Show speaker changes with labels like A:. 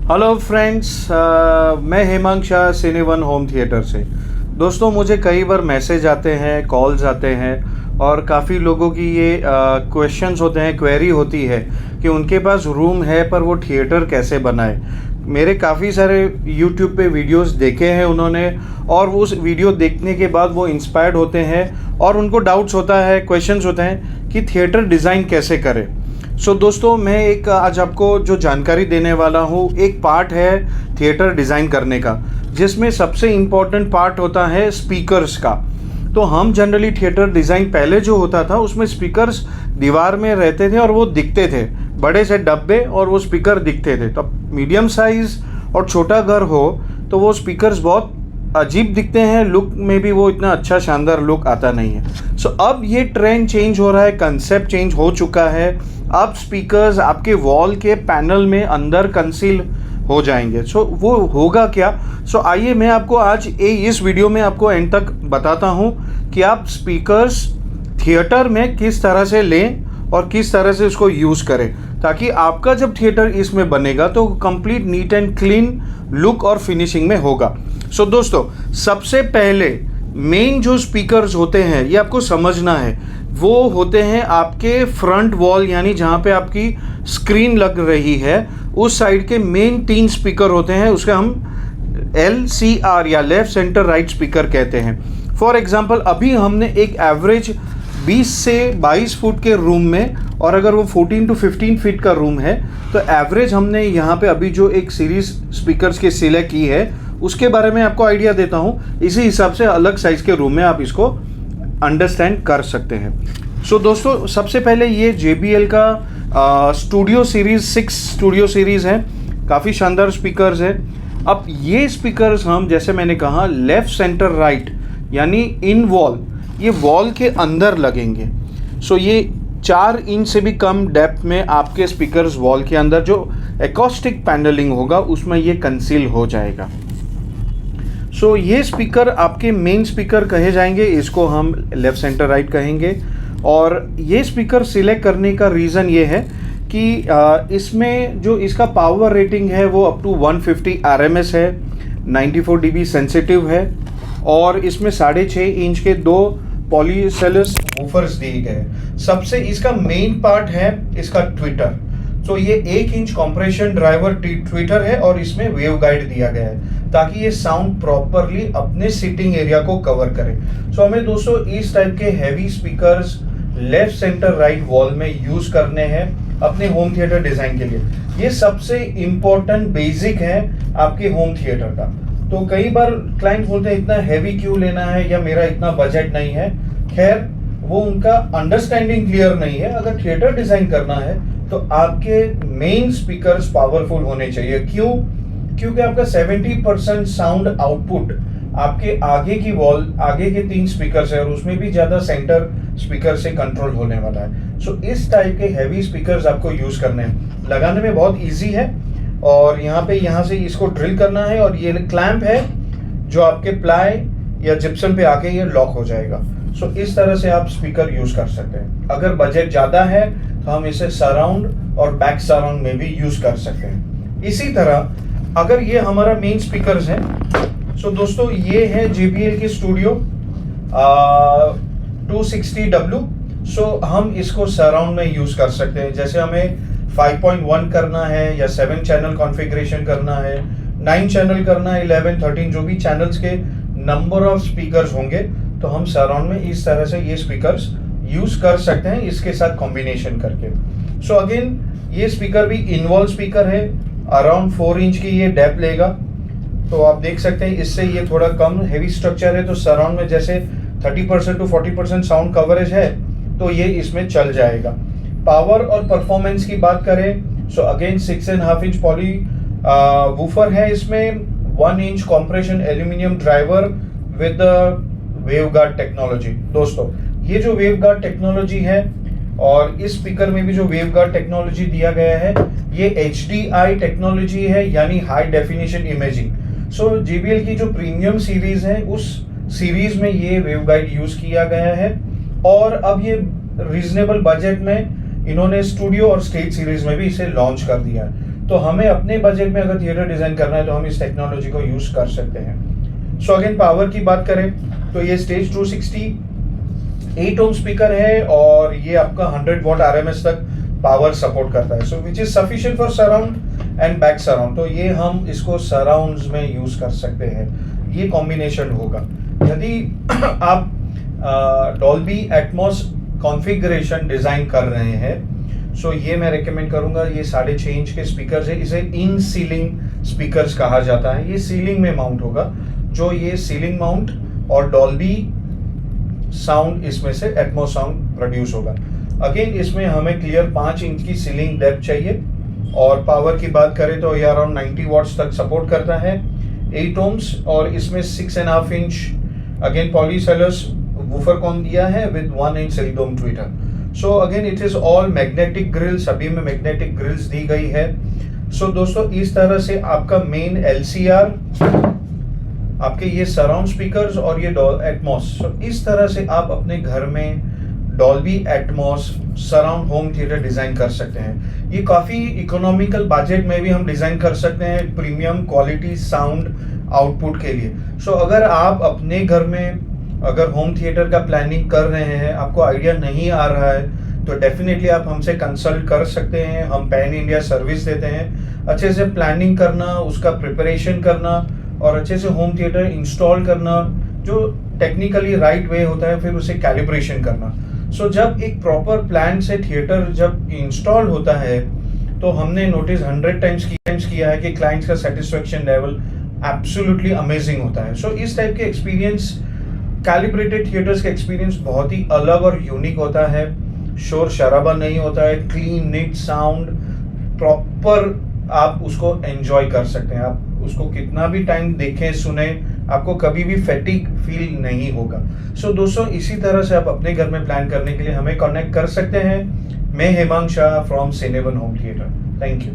A: Hello friends, मैं Hemang Shah सिनेवन home theatre से। दोस्तों, मुझे कई बार मैसेज आते हैं, कॉल्स आते हैं और काफ़ी लोगों की ये क्वेश्चंस होते हैं, क्वेरी होती है कि उनके पास रूम है पर वो थिएटर कैसे बनाए। मेरे काफ़ी सारे यूट्यूब पे वीडियोस देखे हैं उन्होंने, और उस वीडियो देखने के बाद वो इंस्पायर्ड होते हैं और उनको डाउट्स होता है, क्वेश्चंस होते हैं कि थिएटर डिज़ाइन कैसे करें। दोस्तों, मैं एक आज आपको जो जानकारी देने वाला हूँ, एक पार्ट है थिएटर डिज़ाइन करने का, जिसमें सबसे इम्पॉर्टेंट पार्ट होता है स्पीकर्स का। तो हम जनरली थिएटर डिज़ाइन पहले जो होता था उसमें स्पीकर्स दीवार में रहते थे और वो दिखते थे, बड़े से डब्बे और वो स्पीकर दिखते थे। तो मीडियम साइज़ और छोटा घर हो तो वो स्पीकर्स बहुत अजीब दिखते हैं, लुक में भी वो इतना अच्छा शानदार लुक आता नहीं है। अब ये ट्रेंड चेंज हो रहा है, कंसेप्ट चेंज हो चुका है। अब स्पीकर्स आपके वॉल के पैनल में अंदर कंसील हो जाएंगे। वो होगा क्या? आइए मैं आपको आज इस वीडियो में आपको एंड तक बताता हूँ कि आप स्पीकर्स थिएटर में किस तरह से लें और किस तरह से उसको यूज़ करें, ताकि आपका जब थिएटर इसमें बनेगा तो complete neat and clean look और फिनिशिंग में होगा। दोस्तों, सबसे पहले मेन जो स्पीकर्स होते हैं ये आपको समझना है, वो होते हैं आपके फ्रंट वॉल, यानी जहाँ पे आपकी स्क्रीन लग रही है उस साइड के मेन 3 स्पीकर होते हैं। उसके हम LCR या लेफ्ट सेंटर राइट स्पीकर कहते हैं। फॉर एग्जांपल, अभी हमने एक एवरेज 20 से 22 फुट के रूम में, और अगर वो 14 to 15 फीट का रूम है तो एवरेज हमने यहाँ पे अभी जो एक सीरीज स्पीकर्स की सिलेक्ट की है उसके बारे में आपको आइडिया देता हूँ। इसी हिसाब से अलग साइज़ के रूम में आप इसको अंडरस्टैंड कर सकते हैं। दोस्तों, सबसे पहले ये JBL का स्टूडियो सीरीज़ 6 स्टूडियो सीरीज़ है, काफ़ी शानदार स्पीकर्स है। अब ये स्पीकर्स हम, जैसे मैंने कहा, लेफ़्ट सेंटर राइट यानी इन वॉल, ये वॉल के अंदर लगेंगे। ये 4 इंच से भी कम डेप्थ में आपके स्पीकर्स वॉल के अंदर जो एकॉस्टिक पैनलिंग होगा उसमें ये कंसील हो जाएगा। ये स्पीकर आपके मेन स्पीकर कहे जाएंगे, इसको हम लेफ़्ट सेंटर राइट कहेंगे। और ये स्पीकर सिलेक्ट करने का रीज़न ये है कि इसमें जो इसका पावर रेटिंग है वो अप टू 150 RMS है, 94 dB सेंसिटिव है, और इसमें 6.5 इंच के 2 पॉलीसेलस वूफर्स दिए गए हैं। सबसे इसका मेन पार्ट है इसका ट्विटर। ये 1 इंच कॉम्प्रेशन ड्राइवर ट्विटर है और इसमें वेव गाइड दिया गया है ताकि ये साउंड प्रॉपरली अपने सिटिंग एरिया को कवर करे। हमें दोस्तों इस टाइप के heavy speakers left centre right wall में यूज करने हैं अपने होम थिएटर डिजाइन के लिए। ये सबसे इम्पोर्टेंट बेसिक है आपके होम थिएटर का। तो कई बार क्लाइंट बोलते हैं इतना हैवी क्यों लेना है या मेरा इतना बजट नहीं है। खैर, वो उनका अंडरस्टैंडिंग क्लियर नहीं है। अगर थिएटर डिजाइन करना है तो आपके मेन स्पीकर्स पावरफुल होने चाहिए। क्यों? क्योंकि आपका 70% साउंड आउटपुट आपके आगे की वॉल, आगे के 3 स्पीकर्स है और उसमें भी ज्यादा सेंटर स्पीकर से कंट्रोल होने वाला है। इस टाइप के हैवी स्पीकर्स आपको यूज करने हैं। लगाने में बहुत इजी है, और यहाँ से इसको ड्रिल करना है, और ये क्लैंप है जो आपके प्लाई या जिप्सम पे आके ये लॉक हो जाएगा। इस तरह से आप स्पीकर यूज कर सकते हैं। अगर बजट ज्यादा है तो हम इसे सराउंड और बैक सराउंड में भी यूज कर सकते हैं। इसी तरह अगर ये हमारा मेन स्पीकर्स है, दोस्तों ये है JBL की स्टूडियो 260W। हम इसको सराउंड में यूज कर सकते हैं। जैसे हमें 5.1 करना है या 7 चैनल कॉन्फ़िगरेशन करना है, 9 चैनल करना है, 11, 13, जो भी चैनल्स के नंबर ऑफ स्पीकर्स होंगे तो हम सराउंड में इस तरह से ये स्पीकर्स यूज कर सकते हैं इसके साथ कॉम्बिनेशन करके। अगेन ये स्पीकर भी इनवॉल्व स्पीकर है, अराउंड 4 इंच की ये डेप्थ लेगा। तो आप देख सकते हैं इससे ये थोड़ा कम हैवी स्ट्रक्चर है, तो सराउंड में जैसे 30% to 40% साउंड कवरेज है तो ये इसमें चल जाएगा। पावर और परफॉर्मेंस की बात करें अगेन 6.5 इंच पॉली वूफर है, इसमें 1 inch compression aluminium driver with waveguide technology. दोस्तों, ये जो वेवगार्ड टेक्नोलॉजी है और इस स्पीकर में भी जो वेवगार्ड टेक्नोलॉजी दिया गया है ये HDI टेक्नोलॉजी है, यानी हाई डेफिनेशन इमेजिंग। JBL की जो प्रीमियम सीरीज है उस सीरीज में ये वेवगाइड यूज किया गया है, और अब ये रीजनेबल बजट में इन्होंने स्टूडियो और स्टेज सीरीज में भी इसे लॉन्च कर दिया है। तो हमें अपने बजट में अगर थिएटर डिज़ाइन करना है तो हम इस टेक्नोलॉजी को यूज़ कर सकते हैं। सो अगेन पावर की बात करें तो ये स्टेज 260 8 ओम स्पीकर है और ये आपका 100 वॉट RMS तक पावर सपोर्ट करता है, so which is sufficient for surround and back surround. तो ये हम इसको सराउंड्स में यूज कर सकते हैं, ये कॉम्बिनेशन होगा। यदि आप डॉल्बी एटमॉस कॉन्फ़िगरेशन डिजाइन कर रहे हैं, सो ये मैं रेकमेंड करूंगा। ये 6.5 इंच के स्पीकर्स है, इसे इन सीलिंग स्पीकर्स कहा जाता है। ये सीलिंग में माउंट होगा, जो ये सीलिंग माउंट और डॉल्बी साउंड इसमें से एटमॉस साउंड प्रोड्यूस होगा। अगेन इसमें हमें क्लियर 5 इंच की सीलिंग डेप्थ चाहिए और पावर की बात करें तो ये अराउंड 90 वॉट्स तक सपोर्ट करता है, 8 ओम्स, और इसमें 6.5 इंच अगेन पॉलीसेलस वूफर कॉन दिया है with 1 inch silk dome tweeter. So again it is all magnetic grill, सभी में मैग्नेटिक ग्रिल्स दी गई है। सो दोस्तों इस तरह से आपका मेन LCR, आपके ये सराउंड स्पीकर्स और ये एटमॉस, सो इस तरह से आप अपने घर में Dolby Atmos surround home theatre design कर सकते हैं। ये काफी इकोनॉमिकल बजट में भी हम डिजाइन कर सकते हैं प्रीमियम क्वालिटी साउंड आउटपुट के लिए। सो अगर आप अपने घर में अगर होम थिएटर का प्लानिंग कर रहे हैं, आपको आइडिया नहीं आ रहा है, तो डेफिनेटली आप हमसे कंसल्ट कर सकते हैं। हम पैन इंडिया सर्विस देते हैं। अच्छे से प्लानिंग करना, उसका प्रिपरेशन करना और अच्छे से होम थिएटर इंस्टॉल करना, जो टेक्निकली राइट वे होता है, फिर उसे कैलिब्रेशन करना। सो जब एक प्रॉपर प्लान से थिएटर जब इंस्टॉल होता है, तो हमने नोटिस 100 टाइम्स किया है कि क्लाइंट्स का सेटिस्फेक्शन लेवल एब्सोल्युटली अमेजिंग होता है। सो इस टाइप के एक्सपीरियंस, कैलिब्रेटेड थिएटर्स का एक्सपीरियंस बहुत ही अलग और यूनिक होता है। शोर शराबा नहीं होता है, क्लीन नीट साउंड, प्रॉपर आप उसको एंजॉय कर सकते हैं। आप उसको कितना भी टाइम देखें सुने, आपको कभी भी फैटिग फील नहीं होगा। सो दोस्तों इसी तरह से आप अपने घर में प्लान करने के लिए हमें कॉन्टेक्ट कर सकते हैं। मैं Hemang Shah from CineOne home theatre. Thank you.